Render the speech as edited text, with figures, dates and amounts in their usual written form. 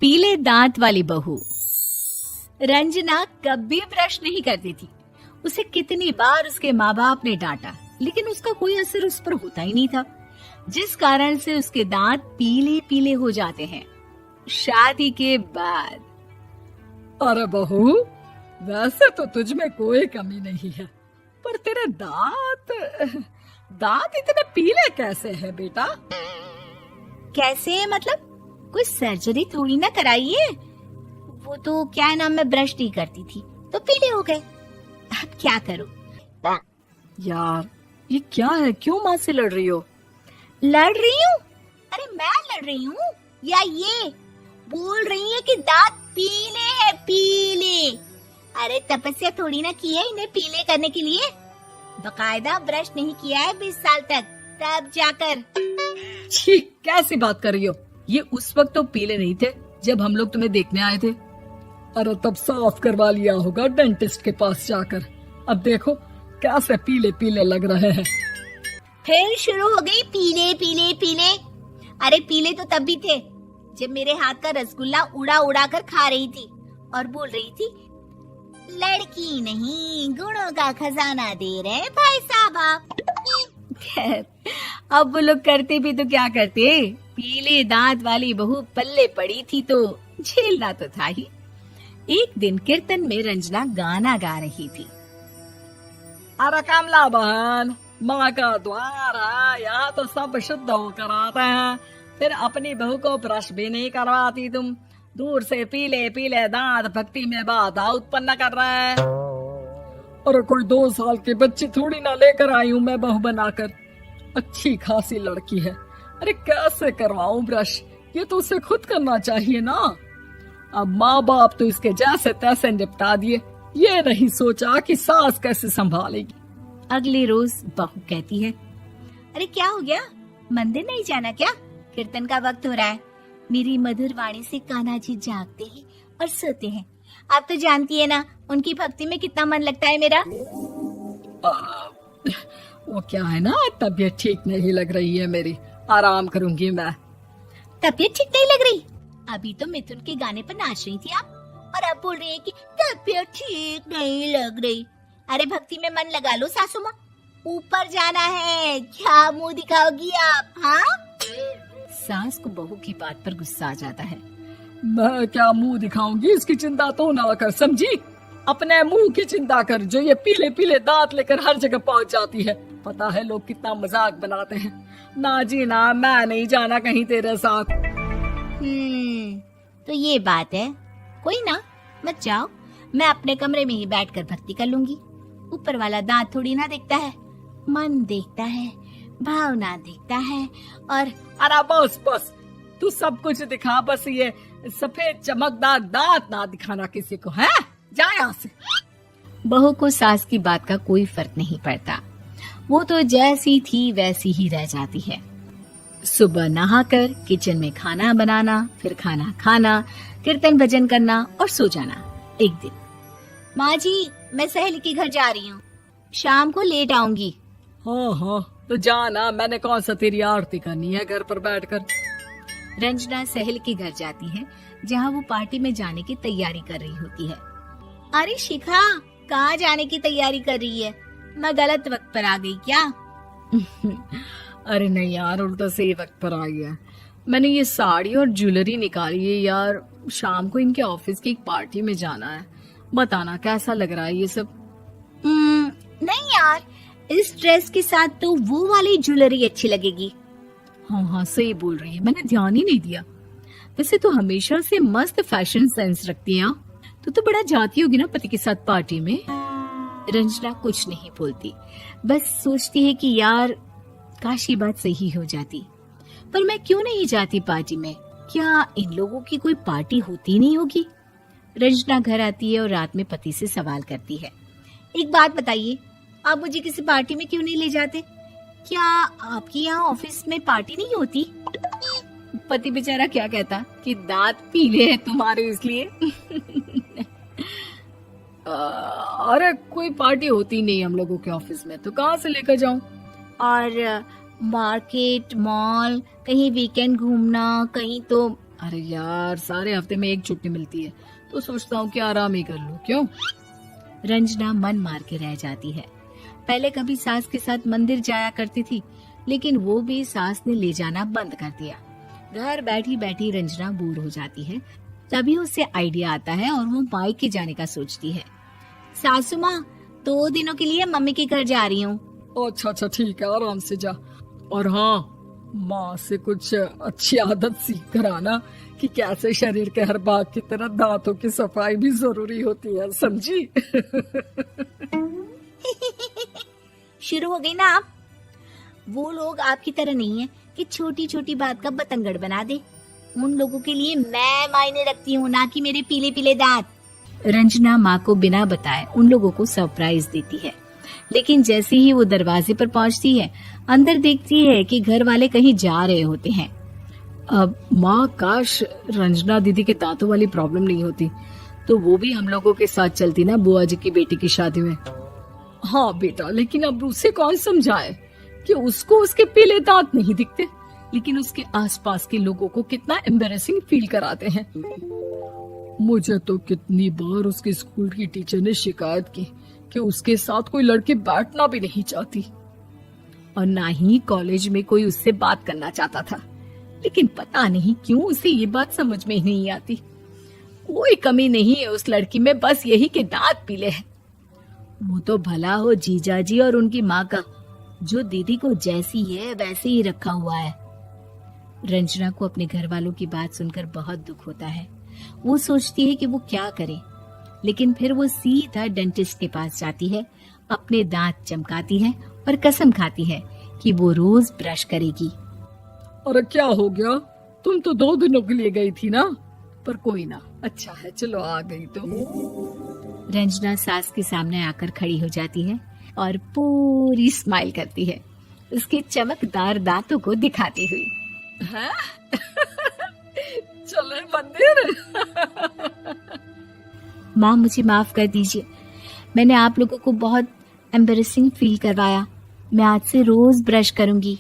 पीले दांत वाली बहू। रंजना कभी ब्रश नहीं करती थी। उसे कितनी बार उसके माँ बाप ने डांटा, लेकिन उसका कोई असर उस पर होता ही नहीं था, जिस कारण से उसके दांत पीले पीले हो जाते हैं। शादी के बाद अरे बहू, वैसे तो तुझ में कोई कमी नहीं है, पर तेरे दांत इतने पीले कैसे हैं बेटा? कैसे मतलब? कोई सर्जरी थोड़ी ना कराइए। वो तो क्या नाम, मैं ब्रश नहीं करती थी तो पीले हो गए। अब क्या करूं? यार ये क्या है, क्यों माँ से लड़ रही हो? लड़ रही हूँ? अरे मैं लड़ रही हूँ या ये बोल रही है कि दांत पीले हैं, पीले। अरे तपस्या थोड़ी ना की है इन्हें पीले करने के लिए। बकायदा ब्रश नहीं किया है 20 साल तक, तब जाकर। छी, कैसी बात कर रही हो? ये उस वक्त तो पीले नहीं थे जब हम लोग तुम्हें देखने आए थे। अरे तब साफ करवा लिया होगा डेंटिस्ट के पास जाकर। अब देखो कैसे पीले पीले लग रहे हैं। फिर शुरू हो गई पीले पीले पीले। अरे पीले तो तब भी थे जब मेरे हाथ का रसगुल्ला उड़ा उड़ा कर खा रही थी और बोल रही थी, लड़की नहीं गुणों का खजाना दे रहे भाई साहब आप। खैर, अब वो लोग करते भी तो क्या करते, पीले दांत वाली बहू पल्ले पड़ी थी तो झेलना तो था ही। एक दिन कीर्तन में रंजना गाना गा रही थी। अरे कमला बहन, माँ का द्वार है, यहाँ तो सब शुद्ध होकर आते हैं, फिर अपनी बहू को ब्रश भी नहीं करवाती तुम। दूर से पीले पीले दांत भक्ति में बाधा उत्पन्न कर रहे हैं। अरे कोई 2 साल के बच्चे थोड़ी ना लेकर आई हूँ मैं बहू बनाकर। अच्छी खासी लड़की है, अरे कैसे करवाऊं ब्रश? ये तो उसे खुद करना चाहिए ना। अब माँ बाप तो इसके जैसे तैसे निपटा दिए, ये नहीं सोचा कि सास कैसे संभालेगी। अगले रोज बहू कहती है, अरे क्या हो गया, मंदिर नहीं जाना क्या? कीर्तन का वक्त हो रहा है। मेरी मधुर वाणी से कान्हा जी जागते हैं और सोते हैं। आप तो जानती है ना उनकी भक्ति में कितना मन लगता है मेरा। वो क्या है ना, तबीयत ठीक नहीं लग रही है मेरी, आराम करूंगी मैं। तबीयत ठीक नहीं लग रही? अभी तो मिथुन के गाने पर नाच रही थी आप, और अब बोल रही है कि तबीयत ठीक नहीं लग रही। अरे भक्ति में मन लगा लो सासू माँ, ऊपर जाना है, क्या मुंह दिखाओगी आप? हाँ, सास को बहू की बात पर गुस्सा आ जाता है। मैं क्या मुंह दिखाऊंगी, इसकी चिंता तो ना कर, समझी? अपने मुंह की चिंता कर, जो ये पीले पीले दांत लेकर हर जगह पहुंच जाती है। पता है लोग कितना मजाक बनाते हैं। ना जी ना, मैं नहीं जाना कहीं तेरे साथ। तो ये बात है। कोई ना, मत जाओ, मैं अपने कमरे में ही बैठकर भक्ति कर लूंगी। ऊपर वाला दांत थोड़ी ना देखता है, मन देखता है, भावना देखता है। और अरे बस बस, तू सब कुछ दिखा, बस ये सफेद चमकदार दांत ना दिखाना किसी को, है? जा यहाँ से। बहू को सास की बात का कोई फर्क नहीं पड़ता, वो तो जैसी थी वैसी ही रह जाती है। सुबह नहाकर किचन में खाना बनाना, फिर खाना खाना, कीर्तन भजन करना और सो जाना। एक दिन, माँ जी मैं सहेली के घर जा रही हूँ, शाम को लेट आऊंगी। हाँ हाँ तो जाना, मैंने कौन सा तेरी आरती करनी है घर पर बैठकर। रंजना सहेली के घर जाती है जहाँ वो पार्टी में जाने की तैयारी कर रही होती है। अरे शिखा, कहाँ जाने की तैयारी कर रही है? मैं गलत वक्त पर आ गई क्या? अरे नहीं यार, उल्टा सही वक्त पर आ गया। मैंने ये साड़ी और ज्वेलरी निकाली है यार, शाम को इनके ऑफिस की एक पार्टी में जाना है। बताना कैसा लग रहा है ये सब? नहीं यार, इस ड्रेस के साथ तो वो वाली ज्वेलरी अच्छी लगेगी। हाँ हाँ सही बोल रही है, मैंने ध्यान ही नहीं दिया। वैसे तो हमेशा से मस्त फैशन सेंस रखती है। तो बड़ा जाती होगी ना पति के साथ पार्टी में। रंजना कुछ नहीं बोलती, बस सोचती है कि यार काश ये बात सही हो जाती, पर मैं क्यों नहीं जाती पार्टी में? क्या इन लोगों की कोई पार्टी होती नहीं होगी? रंजना घर आती है और रात में पति से सवाल करती है, एक बात बताइए, आप मुझे किसी पार्टी में क्यों नहीं ले जाते? क्या आपकी यहाँ ऑफिस में पार्टी नहीं होती? पति बेचारा क्या कहता कि दांत पीले हैं तुम्हारे इसलिए। अरे कोई पार्टी होती नहीं हम लोगों के ऑफिस में, तो कहाँ से लेकर जाऊं? और मार्केट, मॉल, कहीं वीकेंड घूमना, कहीं तो अरे यार, सारे हफ्ते में एक छुट्टी मिलती है तो सोचता हूँ कि आराम ही कर लूं। क्यों? रंजना मन मार के रह जाती है। पहले कभी सास के साथ मंदिर जाया करती थी, लेकिन वो भी सास ने ले जाना बंद कर दिया। घर बैठी बैठी रंजना बोर हो जाती है। तभी उसे आइडिया आता है और वो मायके जाने का सोचती है। सासू माँ, 2 दिनों के लिए मम्मी के घर जा रही हूँ। अच्छा ठीक है, आराम से जा। और हाँ, माँ से कुछ अच्छी आदत सीख कर आना कि कैसे शरीर के हर भाग की तरह दांतों की सफाई भी जरूरी होती है, समझी? शुरू हो गई ना आप। वो लोग आपकी तरह नहीं है कि छोटी छोटी बात का बतंगड़ बना दे। उन लोगों के लिए मैं मायने रखती हूँ, ना कि मेरे पीले पीले दांत। रंजना माँ को बिना बताए उन लोगों को सरप्राइज देती है, लेकिन जैसे ही वो दरवाजे पर पहुंचती है, अंदर देखती है कि घर वाले कहीं जा रहे होते हैं। अब माँ, काश रंजना दीदी के दांतों वाली प्रॉब्लम नहीं होती तो वो भी हम लोगों के साथ चलती ना बुआ जी की बेटी की शादी में। हाँ बेटा, लेकिन अब उसे कौन समझाए कि उसको उसके पीले दांत नहीं दिखते, लेकिन उसके आसपास के लोगों को कितना एम्बैरेसिंग फील कराते हैं। मुझे तो कितनी बार उसके स्कूल की टीचर ने शिकायत की कि उसके साथ कोई लड़की बैठना भी नहीं चाहती, और ना ही कॉलेज में कोई उससे बात करना चाहता था। लेकिन पता नहीं क्यों उसे ये बात समझ में ही नहीं आती। कोई कमी नहीं है उस लड़की में, बस यही कि दांत पीले हैं। वो तो भला हो जीजा जी और उनकी माँ का, जो दीदी को जैसी है वैसे ही रखा हुआ है। रंजना को अपने घर वालों की बात सुनकर बहुत दुख होता है। वो सोचती है कि वो क्या करे, लेकिन फिर वो सीधा डेंटिस्ट के पास जाती है, अपने दांत चमकाती है और कसम खाती है कि वो रोज ब्रश करेगी। अरे क्या हो गया? तुम तो 2 दिनों के लिए गई थी ना। पर कोई ना, अच्छा है, चलो आ गई तो। रंजना सास के सामने आकर खड़ी हो जाती है और पूरी स्माइल करती है, उसके चमकदार दांतों को दिखाती हुई। हैं? चले मंदिर? माँ, मुझे माफ कर दीजिए, मैंने आप लोगों को बहुत एम्बैरेसिंग फील करवाया। मैं आज से रोज ब्रश करूंगी।